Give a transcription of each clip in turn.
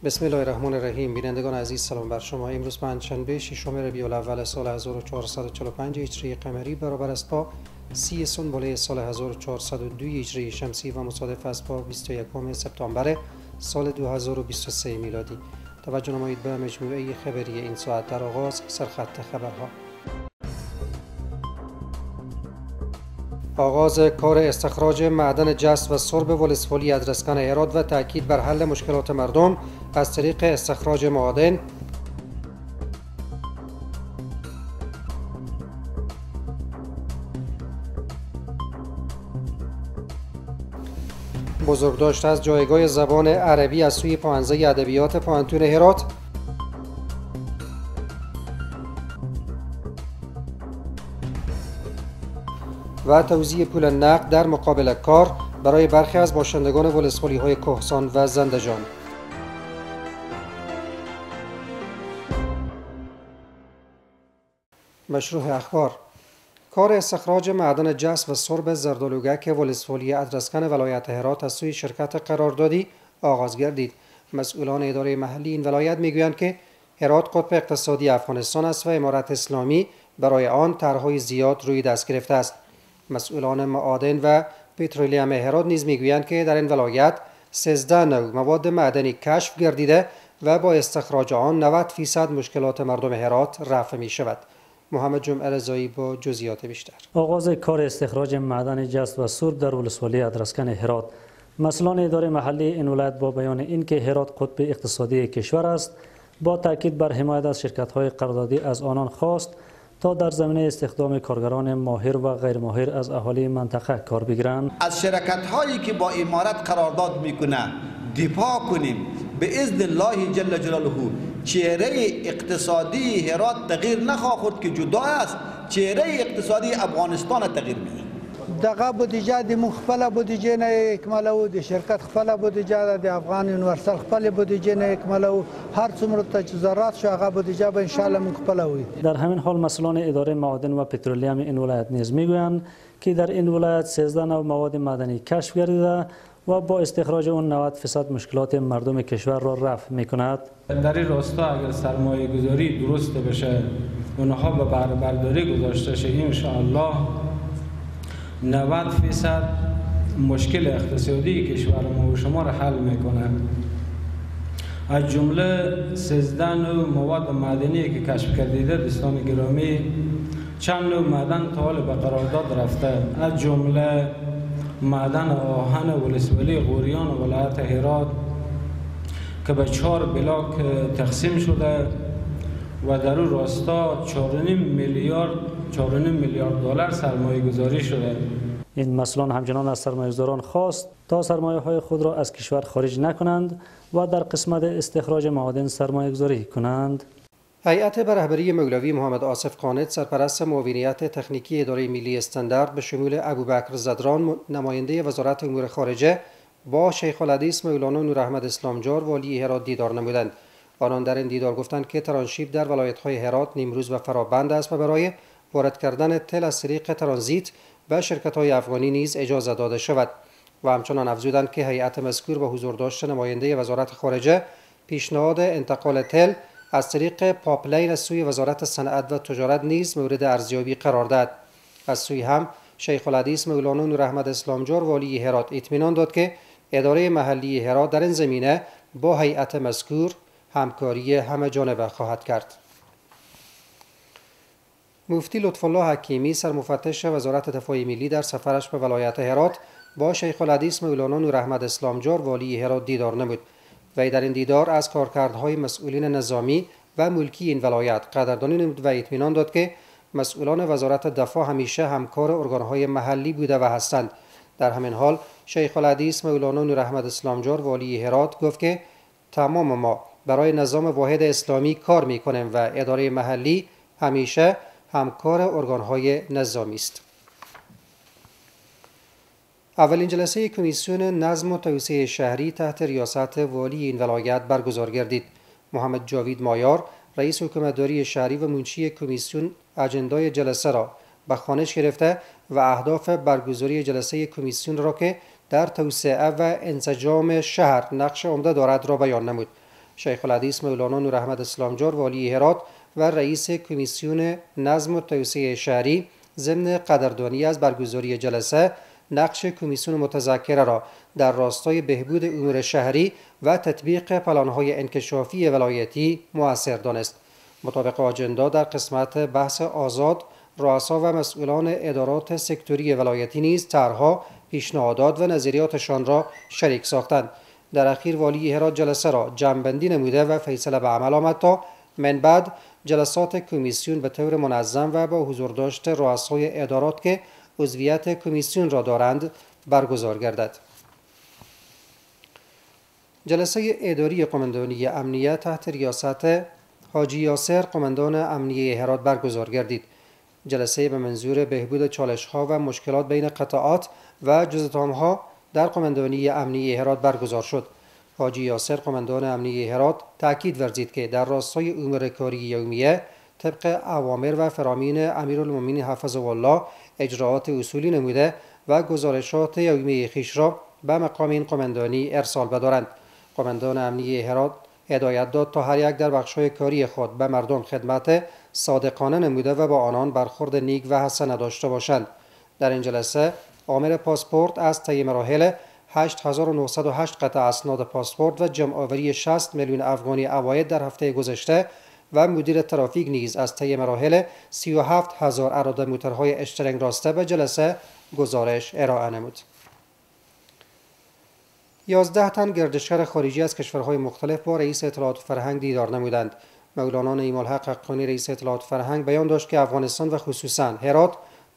بسم الله الرحمن الرحیم. بینندگان عزیز سلام بر شما. امروز پنجشنبه ششم ربیع الاول سال 1445 هجری قمری برابر است با 30 سنبله سال 1402 هجری شمسی و مصادف است با 21 سپتامبر سال 2023 میلادی. توجه نمایید به مجموعه خبری این ساعت. در آغاز سرخط خبرها. آغاز کار استخراج معدن جست و سرب ولسوالی ادرسکن هرات و تاکید بر حل مشکلات مردم از طریق استخراج معادن. بزرگداشت از جایگاه زبان عربی از سوی پانزه ادبیات پانتون هرات. و توزیع پول نقد در مقابل کار برای برخی از باشندگان ولسوالی های کهسان و زندجان. مشروع اخبار. کار استخراج معدن جست و سرب زردآلوگک ولسوالی ادرسکن ولایت هرات از سوی شرکت قراردادی آغاز گردید. مسئولان اداره محلی این ولایت میگویند که هرات قطب اقتصادی افغانستان است و امارت اسلامی برای آن طرح‌های زیاد روی دست گرفته است. مسئولان معادن و پترولیوم هرات نیز میگویند که در این ولایت 13 نوع مواد معدنی کشف گردیده و با استخراج آن 90% مشکلات مردم هرات رفع می شود. محمد جمعه رضایی با جزئیات بیشتر. آغاز کار استخراج معدن جست و سرب در ولسوالی ادرسکن هرات. مسئولان اداره محلی این ولایت با بیان اینکه هرات قطب اقتصادی کشور است، با تاکید بر حمایت از شرکت‌های قراردادی از آنان خواست تا در زمینه استخدام کارگران ماهر و غیر ماهر از اهالی منطقه کار بگیرند. از شرکت‌هایی که با امارت قرارداد میکنه دفاع کنیم به اذن الله جل جلاله. چهره اقتصادی هرات تغییر نخواهد که جدا است، چهره اقتصادی افغانستان تغییر میده. دغه بودجه د مخفله بودجه نه اکمالو، د شرکت خپله بودجه د افغان یونیورسال خپله بودجه نه اکمالو، هر څومره تجهیزات شو هغه بودجه به ان شاء الله مخفله وي. در همین حال مسئولان اداره معادن و پترولیوم این ولایت نیز میگویند که در این ولایت 13 نوع مواد معدنی کشف گردیده و با استخراج اون 90% مشکلات مردم کشور را رفع میکند. در این راستا اگر سرمایه گذاری درست بشه، اونها به بهره برداری گذاشته شه، ان شاء الله 90% مشکل اقتصادی کشور ما و شما را حل میکنه. از جمله 13 نوع مواد معدنی که کشف کردیده دوستان گرامی، چند نوع معدن تا حال به قرارداد رفته، از جمله معدن آهن ولسوالی غوریان ولایت هرات که به 4 بلاک تقسیم شده و در اون راستا 4.5 میلیارد دلار سرمایه گذاری شده. این مسئولان همچنان از سرمایه‌گذاران خواست تا سرمایه‌های خود را از کشور خارج نکنند و در قسمت استخراج معادن سرمایه‌گذاری کنند. هیئت به رهبری مولوی محمد آصف قانت سرپرست معاونیت تکنیکی اداره ملی استاندارد به شمول ابوبکر زدران نماینده وزارت امور خارجه با شیخ الحدیث مولانا نور احمد اسلامجار والی هرات دیدار نمودند. آنان در این دیدار گفتند که ترانشیپ در ولایت‌های هرات، نیمروز و فرابند است و برای وارد کردن تل از طریق ترانزیت به شرکت‌های افغانی نیز اجازه داده شود و همچنان افزودند که هیئت مذکور با حضور داشت نماینده وزارت خارجه پیشنهاد انتقال تل از طریق پاپلین از سوی وزارت صنعت و تجارت نیز مورد ارزیابی قرار داد. از سوی هم شیخ الحدیث مولانا نور احمد اسلامجار والی هرات اطمینان داد که اداره محلی هرات در این زمینه با هیئت مذکور همکاری همه جانبه خواهد کرد. مفتی لطفالله حکیمی سرمفتش وزارت دفاع ملی در سفرش به ولایت هرات با شیخ الحدیث مولانا نور احمد اسلامجار والی هرات دیدار نمود. وی در این دیدار از کارکردهای مسئولین نظامی و ملکی این ولایت قدردانی نمود و اطمینان داد که مسئولان وزارت دفاع همیشه همکار ارگانهای محلی بوده و هستند. در همین حال شیخ الحدیث مولانا نور احمد اسلامجار والی هرات گفت که تمام ما برای نظام واحد اسلامی کار می‌کنیم و اداره محلی همیشه همکار ارگانهای نظامی است. اولین جلسه کمیسیون نظم و توسعه شهری تحت ریاست والی این ولایت برگزار گردید. محمد جاوید مایار رئیس حکومتداری شهری و منشی کمیسیون اجندای جلسه را به خوانش گرفته و اهداف برگزاری جلسه کمیسیون را که در توسعه و انسجام شهر نقش عمده دارد را بیان نمود. شیخ الحدیث مولانا نور احمد اسلامجار والی هرات و رئیس کمیسیون نظم و توسعه شهری ضمن قدردانی از برگزاری جلسه نقش کمیسیون متذکره را در راستای بهبود امور شهری و تطبیق پلان‌های انکشافی ولایتی مؤثر دانست. مطابق آجندا در قسمت بحث آزاد، رؤسا و مسئولان ادارات سکتوری ولایتی نیز طرح‌ها، پیشنهادات و نظریاتشان را شریک ساختند. در اخیر والی هرات جلسه را جمع‌بندی نموده و فیصله به عمل آمد تا من بعد جلسات کمیسیون به طور منظم و با حضور داشت رؤسای ادارات که عضویت کمیسیون را دارند برگزار گردد. جلسه اداری قماندانی امنیت تحت ریاست حاجی یاسر قماندان امنیه هرات برگزار گردید. جلسه به منظور بهبود چالش‌ها و مشکلات بین قطاعات و جزءاتها در قماندانی امنیه هرات برگزار شد. حاجی یاسر قماندان امنیه هرات تاکید ورزید که در راستای امور کاری یومیه طبق اوامر و فرامین امیرالمومنین حفظه الله اجراعات اصولی نموده و گزارشات یومیه خویش را به مقام این قماندانی ارسال بدارند. قماندان امنیه هرات هدایت داد تا هر یک در بخش‌های کاری خود به مردم خدمت صادقانه نموده و با آنان برخورد نیک و حسنه داشته باشند. در این جلسه آمر پاسپورت از طی مراحل 8908 قطعه اسناد پاسپورت و جمع‌آوری 60 میلیون افغانی عواید در هفته گذشته و مدیر ترافیک نیز از طی مراحل 37000 اراده موتورهای اشترنگ راسته به جلسه گزارش ارائه نمود. 11 تن گردشگر خارجی از کشورهای مختلف با رئیس اطلاعات و فرهنگ دیدار نمودند. مولانا نعیم الحق حقانی رئیس اطلاعات و فرهنگ بیان داشت که افغانستان و خصوصاً هرات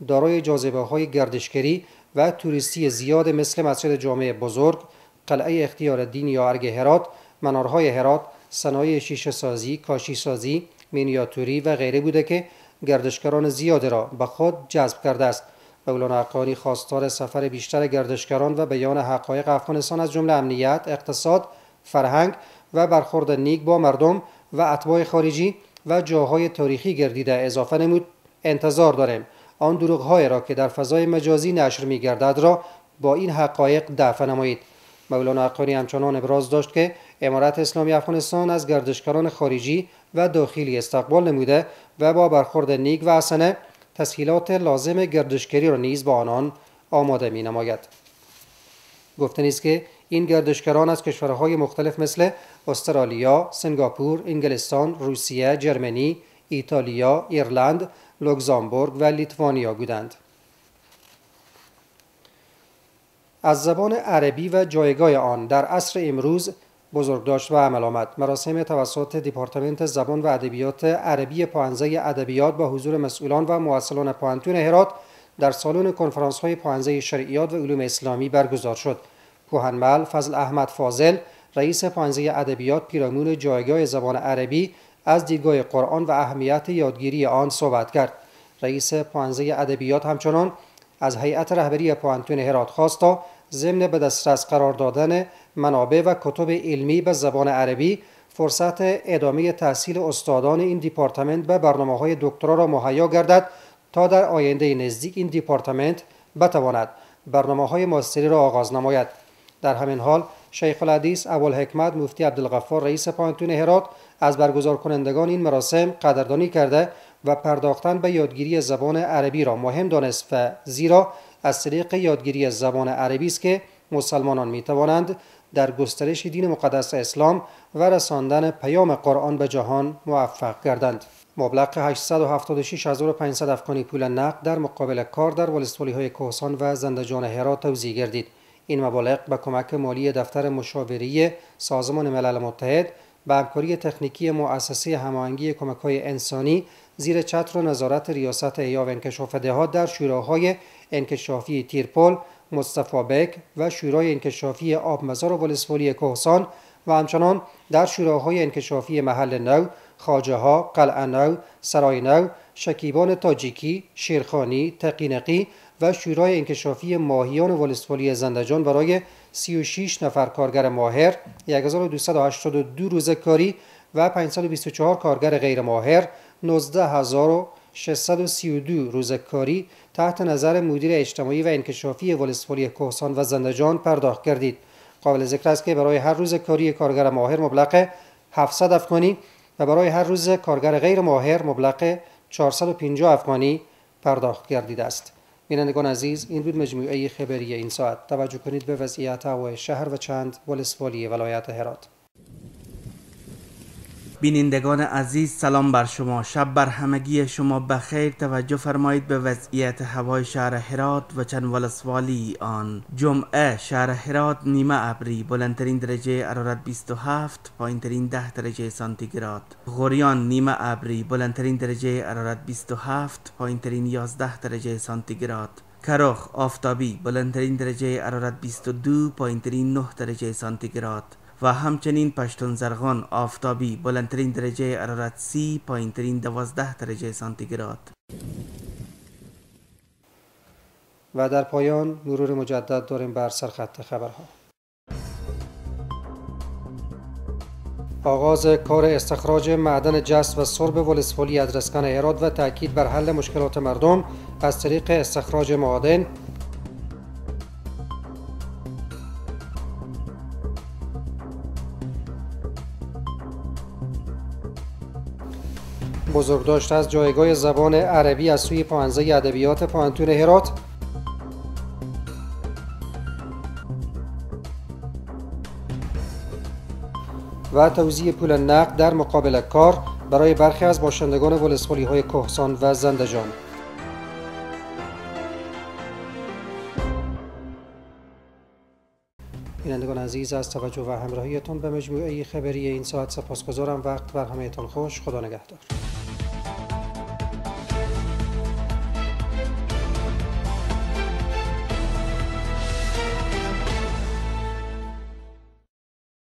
دارای جاذبه‌های گردشگری و توریستی زیاد مثل مسجد جامع بزرگ، قلعه اختیار الدین یا ارگ هرات، منارهای هرات، صنایع شیشه سازی، کاشی سازی، مینیاتوری و غیره بوده که گردشگران زیاد را به خود جذب کرده است. مولانا حقانی خواستار سفر بیشتر گردشگران و بیان حقایق افغانستان از جمله امنیت، اقتصاد، فرهنگ و برخورد نیک با مردم و اتباع خارجی و جاهای تاریخی گردیده اضافه نمود. انتظار داریم آن دروغ‌های را که در فضای مجازی نشر می‌گردد را با این حقایق دفع نمایید. مولانا حقانی همچنان ابراز داشت که امارت اسلامی افغانستان از گردشگران خارجی و داخلی استقبال نموده و با برخورد نیک و حسنه تسهیلات لازم گردشگری را نیز با آنان آماده می‌نماید. گفته نیست که این گردشگران از کشورهای مختلف مثل استرالیا، سنگاپور، انگلستان، روسیه، جرمنی، ایتالیا، ایرلند، لوکزامبورگ و لیتوانیا بودند. از زبان عربی و جایگاه آن در عصر امروز بزرگداشت و عمل آمد. مراسم توسط دپارتمنت زبان و ادبیات عربی پوهنځی ادبیات با حضور مسئولان و مواصلان پوهنتون هرات در سالن کنفرانس‌های پوهنځی شرعیات و علوم اسلامی برگزار شد. کوهنمل فضل احمد فاضل رئیس پوهنځی ادبیات پیرامون جایگاه زبان عربی از دیدگاه قرآن و اهمیت یادگیری آن صحبت کرد. رئیس پوهنځی ادبیات همچنان از هیئت رهبری پوهنتون هرات خواست تا ضمن به دسترس قرار دادن منابع و کتب علمی به زبان عربی فرصت ادامه تحصیل استادان این دپارتمنت به برنامه‌های دکترا را مهیا گردد تا در آینده نزدیک این دپارتمنت بتواند برنامه‌های ماستری را آغاز نماید. در همین حال شیخ الحدیث ابوالحکمت مفتی عبدالغفار رئیس پوهنتون هرات از برگزار کنندگان این مراسم قدردانی کرده و پرداختن به یادگیری زبان عربی را مهم دانست و زیرا از طریق یادگیری زبان عربی است که مسلمانان می توانند در گسترش دین مقدس اسلام و رساندن پیام قرآن به جهان موفق گردند. مبلغ 876500 افغانی پول نقد در مقابل کار در ولسوالی‌های کهسان و زندجان هرات توزیع گردید. این مبالغ به کمک مالی دفتر مشاوره سازمان ملل متحد به همکاری تکنیکی مؤسسه هماهنگی کمک‌های انسانی زیر چتر و نظارت ریاست ایاو انکشاف دهات در شوراهای انکشافی تیرپل، مصطفی بک و شورای انکشافی آبمزار و ولسوالی کهسان و همچنان در شوراهای انکشافی محل نو، خواجه ها، قلعه نو، سرای نو، شکیبان تاجیکی، شیرخانی، تقینقی و شورای انکشافی ماهیان ولسوالی زندجان برای 36 نفر کارگر ماهر، 1282 روزه کاری و 524 کارگر غیر ماهر، 19632 روزه کاری تحت نظر مدیر اجتماعی و انکشافی ولسوالی کهسان و زندجان پرداخت گردید. قابل ذکر است که برای هر روز کاری کارگر ماهر مبلغ 700 افغانی و برای هر روز کارگر غیر ماهر مبلغ 450 افغانی پرداخت گردیده است. بینندگان عزیز، این بود مجموعه خبری این ساعت. توجه کنید به وضعیت هوای شهر و چند ولسوالی ولایت هرات. بینندگان عزیز، سلام بر شما. شب بر همگی شما بخیر. توجه فرمایید به وضعیت هوای شهر هرات و چند ولسوالی آن. جمعه شهر هرات نیمه ابری، بلندترین درجه حرارت 27، پایینترین 10 درجه سانتیگراد. غوریان نیمه ابری، بلندترین درجه حرارت 27، پایینترین 11 درجه سانتیگراد. کرخ آفتابی، بلندترین درجه حرارت 22، پایینترین 9 درجه سانتیگراد. و همچنین پشتون زرغان آفتابی، بلندترین درجه حرارت 30، پایینترین 12 درجه سانتیگراد. و در پایان مرور مجدد داریم بر سرخط خبرها. آغاز کار استخراج معدن جست و سرب ولسوالی ادرسکن هرات و تاکید بر حل مشکلات مردم از طریق استخراج معادن. بزرگداشت از جایگاه زبان عربی از سوی پانزه ادبیات پانتون هرات. و توزیع پول نقد در مقابل کار برای برخی از باشندگان ولسوالی های کهسان و زندجان. بینندگان عزیز، از توجه و همراهیتان به مجموعه خبری این ساعت سپاسگزارم. وقت بر همه‌تان خوش. خدا نگهدار.